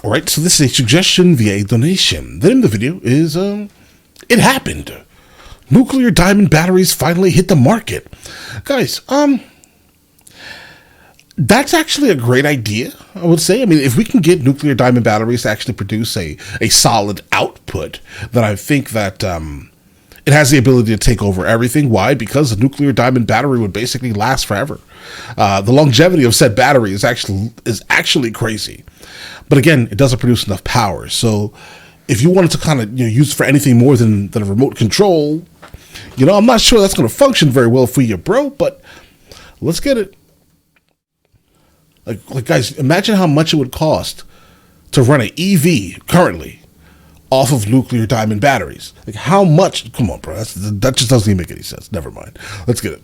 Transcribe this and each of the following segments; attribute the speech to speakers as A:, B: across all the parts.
A: Alright, so this is a suggestion via a donation. The name of the video is, It Happened. Nuclear diamond batteries finally hit the market. Guys, that's actually a great idea, I would say. I mean, if we can get nuclear diamond batteries to actually produce a solid output, then I think that it has the ability to take over everything. Why? Because a nuclear diamond battery would basically last forever. The longevity of said battery is actually crazy. But again, it doesn't produce enough power. So if you wanted to kind of use it for anything more than a remote control, I'm not sure that's going to function very well for you, bro. But let's get it. Like guys, imagine how much it would cost to run an EV currently off of nuclear diamond batteries. Like how much? Come on, bro. That just doesn't even make any sense. Never mind. Let's get it.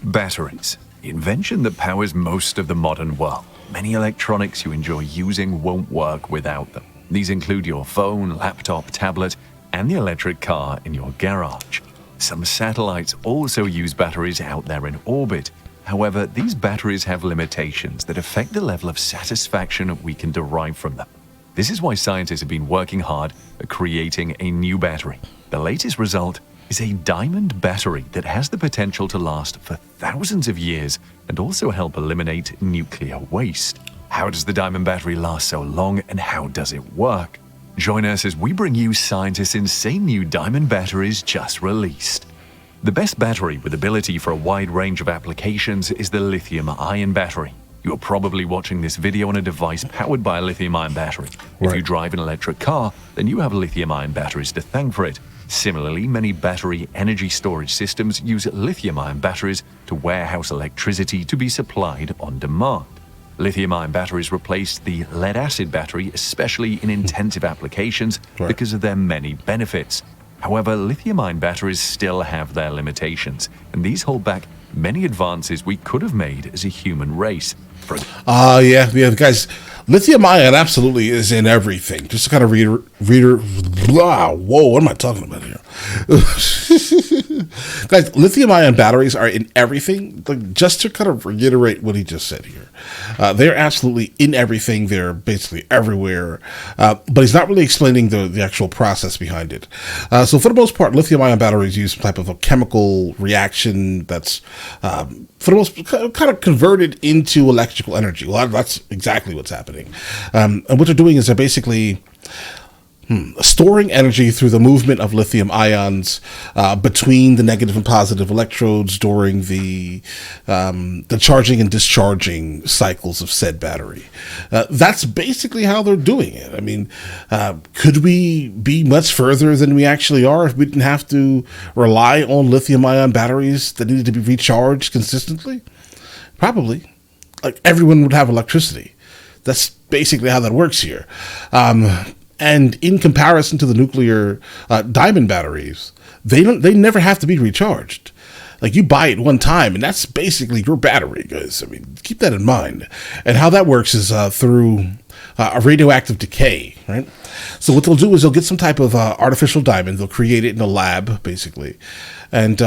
B: Batteries, the invention that powers most of the modern world. Many electronics you enjoy using won't work without them. These include your phone, laptop, tablet, and the electric car in your garage. Some satellites also use batteries out there in orbit. However, these batteries have limitations that affect the level of satisfaction we can derive from them. This is why scientists have been working hard at creating a new battery. The latest result is a diamond battery that has the potential to last for thousands of years and also help eliminate nuclear waste. How does the diamond battery last so long, and how does it work? Join us as we bring you scientists' insane new diamond batteries just released. The best battery with ability for a wide range of applications is the lithium-ion battery. You're probably watching this video on a device powered by a lithium-ion battery. If you drive an electric car, then you have lithium-ion batteries to thank for it. Similarly, many battery energy storage systems use lithium-ion batteries to warehouse electricity to be supplied on demand. Lithium-ion batteries replace the lead-acid battery, especially in intensive applications, because of their many benefits. However, lithium-ion batteries still have their limitations, and these hold back many advances we could have made as a human race.
A: Yeah, guys, lithium-ion absolutely is in everything. Just to kind of whoa, what am I talking about here? Guys, lithium-ion batteries are in everything. Like, just to kind of reiterate what he just said here, they're absolutely in everything. They're basically everywhere. But he's not really explaining the actual process behind it. So for the most part, lithium-ion batteries use some type of a chemical reaction that's, for the most kind of converted into electrical energy. Well, that's exactly what's happening. And what they're doing is they're basically storing energy through the movement of lithium ions between the negative and positive electrodes during the charging and discharging cycles of said battery. That's basically how they're doing it. I mean, could we be much further than we actually are if we didn't have to rely on lithium ion batteries that needed to be recharged consistently? Probably. Like, everyone would have electricity. That's basically how that works here. And in comparison to the nuclear diamond batteries, they never have to be recharged. Like, you buy it one time, and that's basically your battery, guys. I mean, keep that in mind. And how that works is through a radioactive decay, right? So what they'll do is they'll get some type of artificial diamond. They'll create it in a lab, basically, and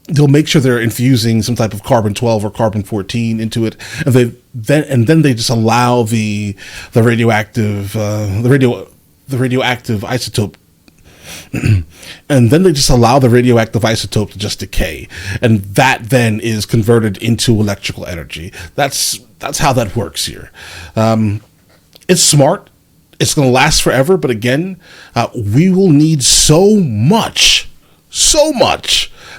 A: they'll make sure they're infusing some type of carbon-12 or carbon-14 into it, and then they just allow the radioactive isotope, and then they just allow the radioactive isotope to just decay, and that then is converted into electrical energy. That's how that works here. It's smart. It's going to last forever, but again, we will need so much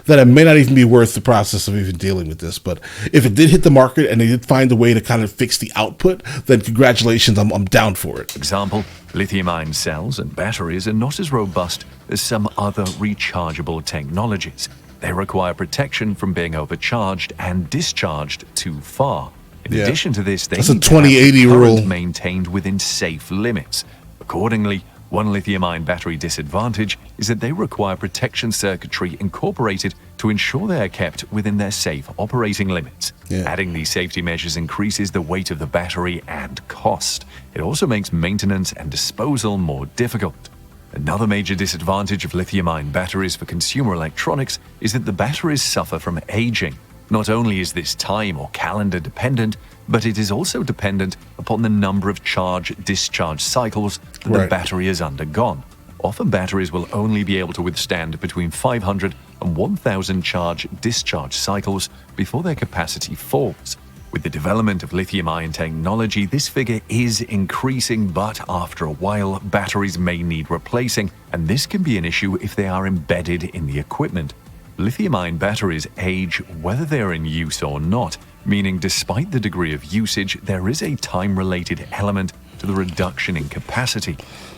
A: that it may not even be worth the process of even dealing with this. But if it did hit the market and they did find a way to kind of fix the output, then congratulations, I'm down for it.
B: For example, lithium-ion cells and batteries are not as robust as some other rechargeable technologies. They require protection from being overcharged and discharged too far. In addition to this, they
A: That's a
B: need to have
A: 2080
B: the current
A: rule
B: maintained within safe limits. Accordingly, one lithium-ion battery disadvantage is that they require protection circuitry incorporated to ensure they are kept within their safe operating limits. Adding these safety measures increases the weight of the battery and cost. It also makes maintenance and disposal more difficult. Another major disadvantage of lithium-ion batteries for consumer electronics is that the batteries suffer from aging. Not only is this time or calendar dependent, but it is also dependent upon the number of charge-discharge cycles that the battery has undergone. Often batteries will only be able to withstand between 500 and 1,000 charge-discharge cycles before their capacity falls. With the development of lithium-ion technology, this figure is increasing, but after a while, batteries may need replacing, and this can be an issue if they are embedded in the equipment. Lithium-ion batteries age whether they are in use or not, meaning despite the degree of usage, there is a time-related element to the reduction in capacity.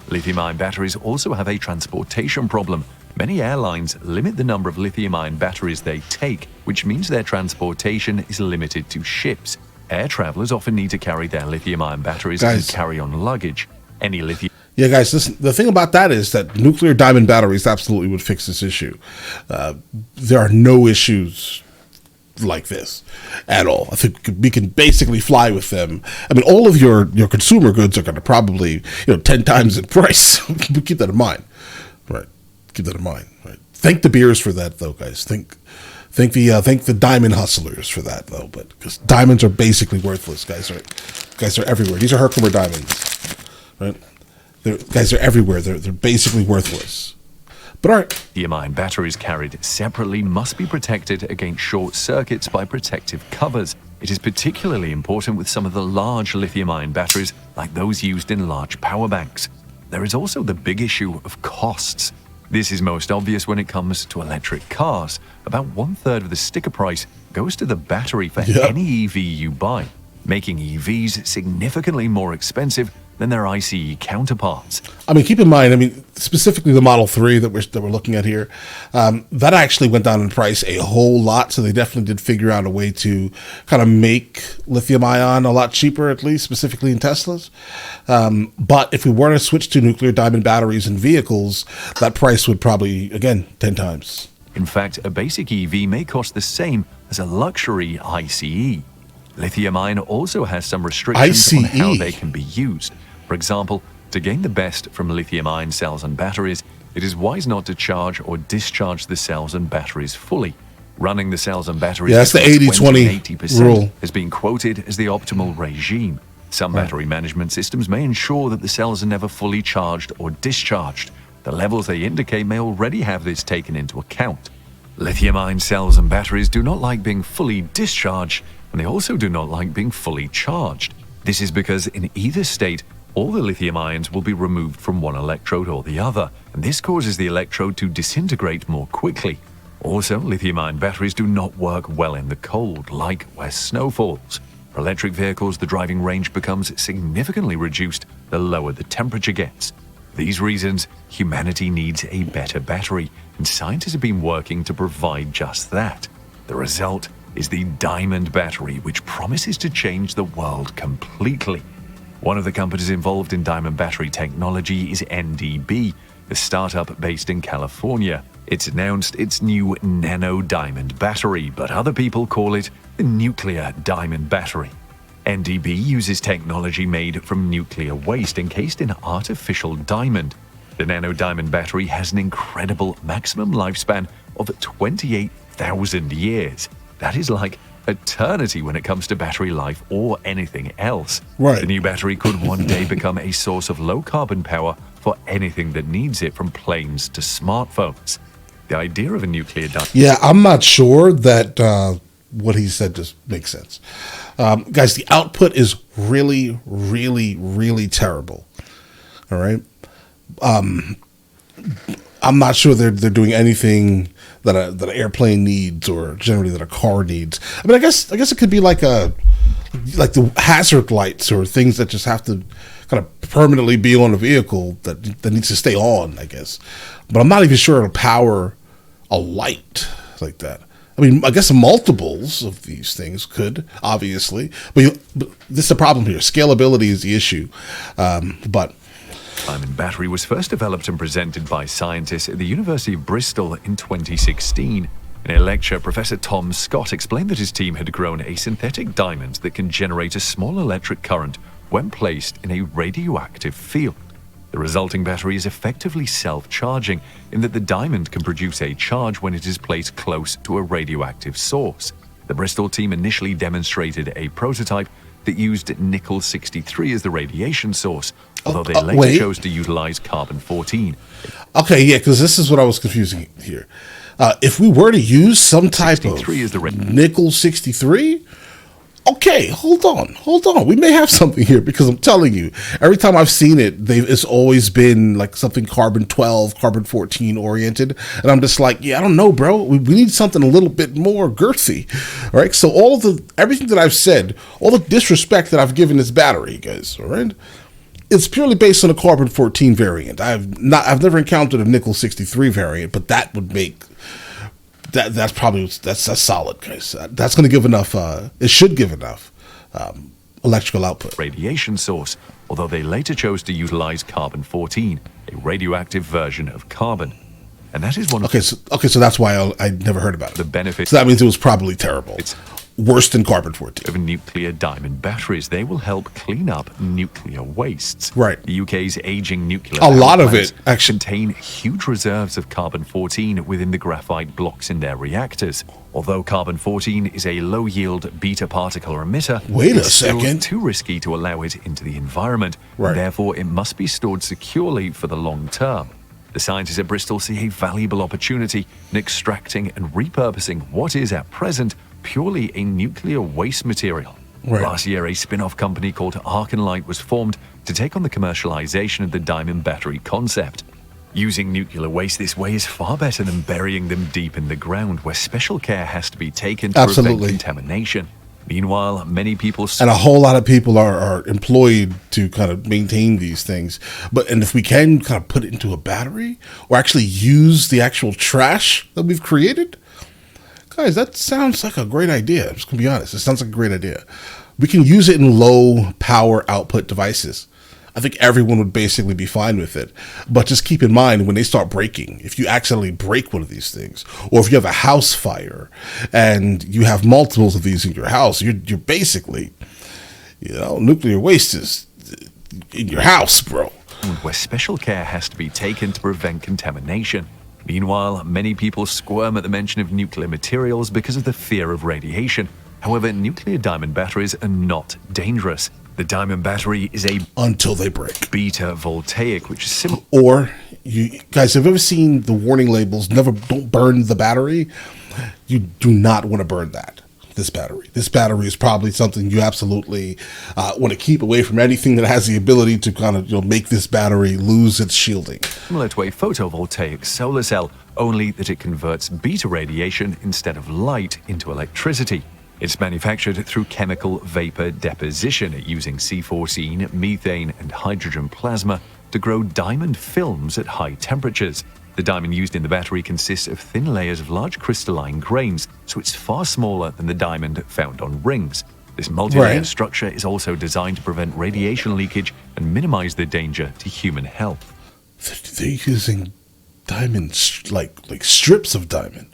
B: Lithium-ion batteries also have a transportation problem. Many airlines limit the number of lithium-ion batteries they take, which means their transportation is limited to ships. Air travelers often need to carry their lithium-ion batteries and carry on luggage. Any lithium...
A: Yeah, guys, listen, the thing about that is that nuclear diamond batteries absolutely would fix this issue. There are no issues like this at all. I think we can basically fly with them. I mean, all of your consumer goods are going to probably, 10 times in price. Keep that in mind. Right. Keep that in mind. Right. Thank the beers for that, though, guys. Thank the diamond hustlers for that, though. But because diamonds are basically worthless, guys. Right? Guys are everywhere. These are Herkimer diamonds, right? Guys are everywhere. They're basically worthless. But
B: lithium-ion batteries carried separately must be protected against short circuits by protective covers. It is particularly important with some of the large lithium-ion batteries, like those used in large power banks. There is also the big issue of costs. This is most obvious when it comes to electric cars. About 1/3 of the sticker price goes to the battery for any EV you buy, making EVs significantly more expensive than their ICE counterparts.
A: I mean, keep in mind, specifically the Model 3 that we're looking at here, that actually went down in price a whole lot, so they definitely did figure out a way to kind of make lithium-ion a lot cheaper, at least, specifically in Teslas. But if we were to switch to nuclear diamond batteries in vehicles, that price would probably, again, 10 times.
B: In fact, a basic EV may cost the same as a luxury ICE. Lithium-ion also has some restrictions on how they can be used. For example, to gain the best from lithium-ion cells and batteries, it is wise not to charge or discharge the cells and batteries fully. Running the cells and batteries
A: that's the 80-20 rule
B: has been quoted as the optimal regime. Some battery management systems may ensure that the cells are never fully charged or discharged. The levels they indicate may already have this taken into account. Lithium-ion cells and batteries do not like being fully discharged, and they also do not like being fully charged. This is because in either state, all the lithium ions will be removed from one electrode or the other, and this causes the electrode to disintegrate more quickly. Also, lithium-ion batteries do not work well in the cold, like where snow falls. For electric vehicles, the driving range becomes significantly reduced the lower the temperature gets. For these reasons, humanity needs a better battery, and scientists have been working to provide just that. The result is the diamond battery, which promises to change the world completely. One of the companies involved in diamond battery technology is NDB, a startup based in California. It's announced its new nano diamond battery, but other people call it the nuclear diamond battery. NDB uses technology made from nuclear waste encased in artificial diamond. The nano diamond battery has an incredible maximum lifespan of 28,000 years. That is like eternity when it comes to battery life or anything else.
A: Right.
B: The new battery could one day become a source of low-carbon power for anything that needs it, from planes to smartphones. The idea of a nuclear diamond...
A: Yeah, I'm not sure that what he said just makes sense. Guys, the output is really, really, really terrible. All right? I'm not sure they're doing anything that an airplane needs, or generally that a car needs. I mean, I guess it could be like the hazard lights, or things that just have to kind of permanently be on a vehicle that needs to stay on, I guess. But I'm not even sure it'll power a light like that. I mean, I guess multiples of these things could, obviously, but this is the problem here. Scalability is the issue, but.
B: Diamond battery was first developed and presented by scientists at the University of Bristol in 2016. In a lecture, Professor Tom Scott explained that his team had grown a synthetic diamond that can generate a small electric current when placed in a radioactive field. The resulting battery is effectively self-charging in that the diamond can produce a charge when it is placed close to a radioactive source. The Bristol team initially demonstrated a prototype that used nickel-63 as the radiation source, although they later
A: wait.
B: chose to utilize carbon-14.
A: Okay, yeah, because this is what I was confusing here. If we were to use some type of
B: 63 is the
A: nickel 63, okay, hold on. We may have something here because I'm telling you, every time I've seen it, it's always been like something carbon 12, carbon 14 oriented, and I'm just like, yeah, I don't know, bro. We need something a little bit more girthy, all right? So everything that I've said, all the disrespect that I've given this battery, guys, all right? It's purely based on a carbon 14 variant. I've never encountered a nickel 63 variant, but that would make that's solid, guys. That's going to give enough. It should give enough electrical output.
B: Radiation source, although they later chose to utilize carbon-14, a radioactive version of carbon. And that is one of
A: So that's why I never heard about it.
B: the benefits.
A: So that means it was probably terrible. It's worse than carbon-14.
B: Of nuclear diamond batteries. They will help clean up nuclear wastes.
A: Right.
B: The UK's aging nuclear
A: A lot
B: power
A: of
B: plants
A: it actually
B: contain huge reserves of carbon-14 within the graphite blocks in their reactors. Although carbon-14 is a low-yield beta particle emitter,
A: Wait a
B: it's still
A: second.
B: too risky to allow it into the environment.
A: Right.
B: Therefore, it must be stored securely for the long term. The scientists at Bristol see a valuable opportunity in extracting and repurposing what is at present purely a nuclear waste material.
A: Right.
B: Last year, a spin-off company called Arconlight was formed to take on the commercialization of the diamond battery concept. Using nuclear waste this way is far better than burying them deep in the ground, where special care has to be taken to prevent contamination. Meanwhile, many people...
A: And a whole lot of people are employed to kind of maintain these things. And if we can kind of put it into a battery or actually use the actual trash that we've created, guys, that sounds like a great idea. I'm just going to be honest. It sounds like a great idea. We can use it in low power output devices. I think everyone would basically be fine with it. But just keep in mind, when they start breaking, if you accidentally break one of these things, or if you have a house fire and you have multiples of these in your house, you're basically, nuclear waste is in your house, bro.
B: Where special care has to be taken to prevent contamination. Meanwhile, many people squirm at the mention of nuclear materials because of the fear of radiation. However, nuclear diamond batteries are not dangerous. The diamond battery is
A: until they break.
B: Beta voltaic, which is similar.
A: Or you guys have ever seen the warning labels? Don't burn the battery. You do not want to burn this battery. This battery is probably something you absolutely want to keep away from anything that has the ability to kind of make this battery lose its shielding.
B: Similar to a photovoltaic solar cell, only that it converts beta radiation instead of light into electricity. It's manufactured through chemical vapor deposition using C14, methane, and hydrogen plasma to grow diamond films at high temperatures. The diamond used in the battery consists of thin layers of large crystalline grains, so it's far smaller than the diamond found on rings. This multi-layer structure is also designed to prevent radiation leakage and minimize the danger to human health.
A: They're using diamonds, like strips of diamond.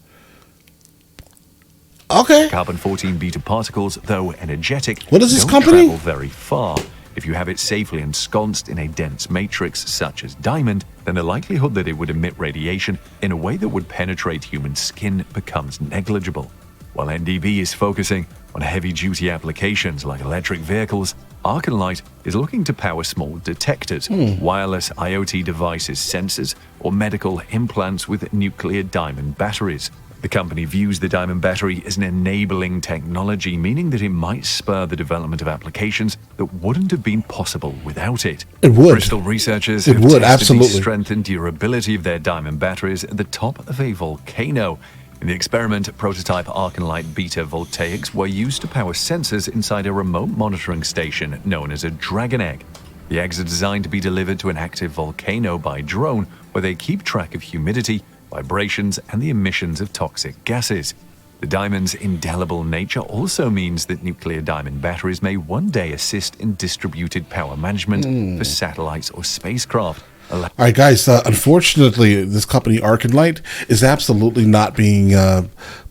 A: Okay.
B: Carbon-14 beta particles, though energetic,
A: what is this
B: don't
A: company?
B: travel very far. If you have it safely ensconced in a dense matrix such as diamond, then the likelihood that it would emit radiation in a way that would penetrate human skin becomes negligible. While NDB is focusing on heavy-duty applications like electric vehicles, Arconlight is looking to power small detectors, wireless IoT devices, sensors, or medical implants with nuclear diamond batteries. The company views the diamond battery as an enabling technology, meaning that it might spur the development of applications that wouldn't have been possible without it.
A: It would.
B: Bristol researchers have tested the strength and durability of their diamond batteries at the top of a volcano. In the experiment, prototype Arconlight beta voltaics were used to power sensors inside a remote monitoring station known as a Dragon Egg. The eggs are designed to be delivered to an active volcano by drone, where they keep track of humidity, vibrations, and the emissions of toxic gases. The diamond's indelible nature also means that nuclear diamond batteries may one day assist in distributed power management for satellites or spacecraft.
A: All right, guys, unfortunately, this company Arconlight is absolutely not being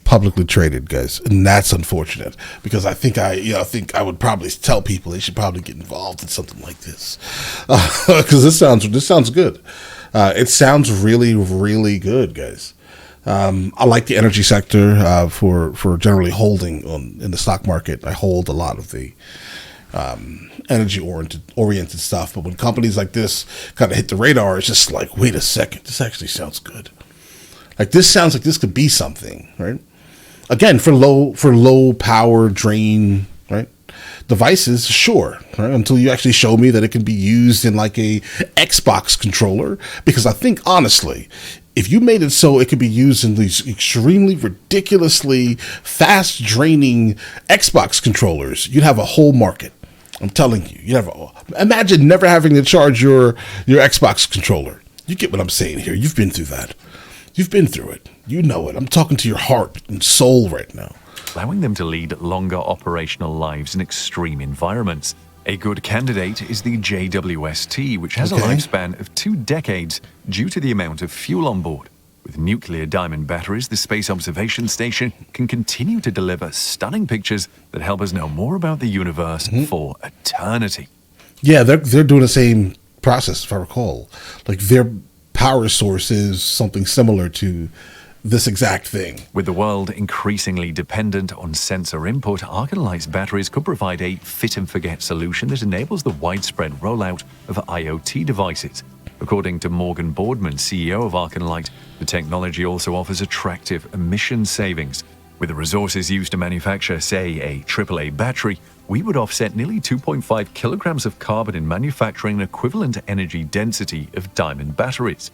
A: publicly traded, guys, and that's unfortunate because I think I would probably tell people they should probably get involved in something like this because this sounds good. It sounds really, really good, guys. I like the energy sector for generally holding in the stock market. I hold a lot of the energy oriented stuff. But when companies like this kind of hit the radar, it's just like, wait a second, this actually sounds good. Like this sounds like this could be something, right? Again, for low power drain, right? Devices, sure, right? Until you actually show me that it can be used in like a Xbox controller, because I think honestly, if you made it so it could be used in these extremely ridiculously fast draining Xbox controllers, you'd have a whole market. I'm telling you, imagine never having to charge your Xbox controller. You get what I'm saying here. You've been through that. You've been through it. You know it. I'm talking to your heart and soul right now.
B: Allowing them to lead longer operational lives in extreme environments. A good candidate is the JWST, which has a lifespan of 2 decades due to the amount of fuel on board. With nuclear diamond batteries, the Space Observation Station can continue to deliver stunning pictures that help us know more about the universe for eternity.
A: Yeah, they're doing the same process, if I recall. Like their power source is something similar to this exact thing.
B: With the world increasingly dependent on sensor input, Arcanlight's batteries could provide a fit-and-forget solution that enables the widespread rollout of IoT devices. According to Morgan Boardman, CEO of Arcanlight, the technology also offers attractive emission savings. With the resources used to manufacture, say, a AAA battery, we would offset nearly 2.5 kilograms of carbon in manufacturing an equivalent energy density of diamond batteries.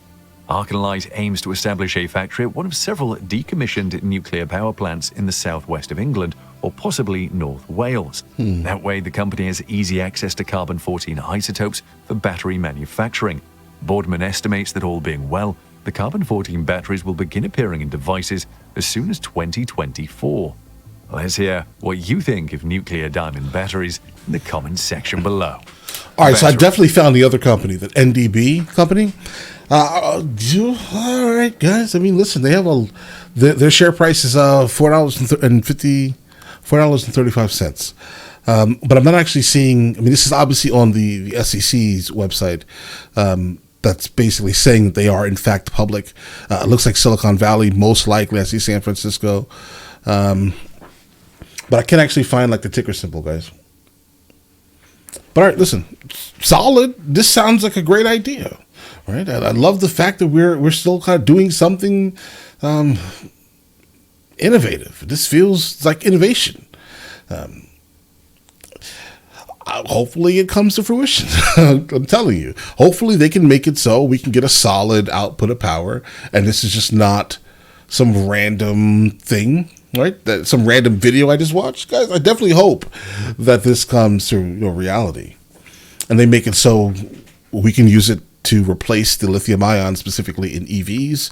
B: Arcanlight aims to establish a factory at one of several decommissioned nuclear power plants in the southwest of England, or possibly North Wales. That way, the company has easy access to carbon-14 isotopes for battery manufacturing. Boardman estimates that, all being well, the carbon-14 batteries will begin appearing in devices as soon as 2024. Let's hear what you think of nuclear diamond batteries in the comments section below.
A: All right, so I definitely found the other company, that NDB company. All right, guys. I mean, listen, they have their share price is $4.35. But I'm not actually seeing. I mean, this is obviously on the SEC's website. That's basically saying that they are in fact public. It looks like Silicon Valley, most likely. I see San Francisco, but I can't actually find like the ticker symbol, guys. But all right, listen, solid. This sounds like a great idea, right? I love the fact that we're still kind of doing something innovative. This feels like innovation. Hopefully it comes to fruition. I'm telling you. Hopefully they can make it so we can get a solid output of power, and this is just not some random thing, right? That some random video I just watched. Guys, I definitely hope that this comes to reality, and they make it so we can use it to replace the lithium-ion, specifically in EVs.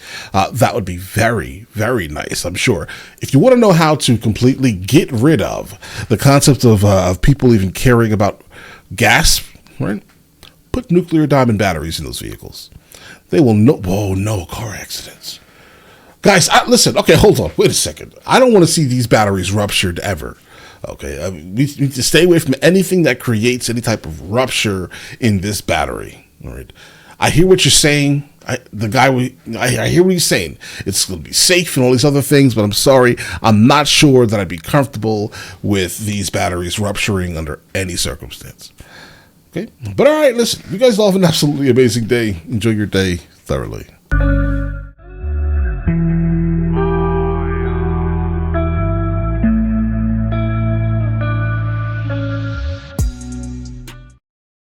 A: That would be very, very nice, I'm sure. If you want to know how to completely get rid of the concept of people even caring about gas, right? Put nuclear diamond batteries in those vehicles. They will no car accidents. Guys, listen, okay, hold on, wait a second. I don't want to see these batteries ruptured ever. Okay, we need to stay away from anything that creates any type of rupture in this battery. All right, I hear what you're saying. I hear what he's saying. It's going to be safe and all these other things, but I'm sorry, I'm not sure that I'd be comfortable with these batteries rupturing under any circumstance. Okay, but all right, listen, you guys all have an absolutely amazing day. Enjoy your day thoroughly.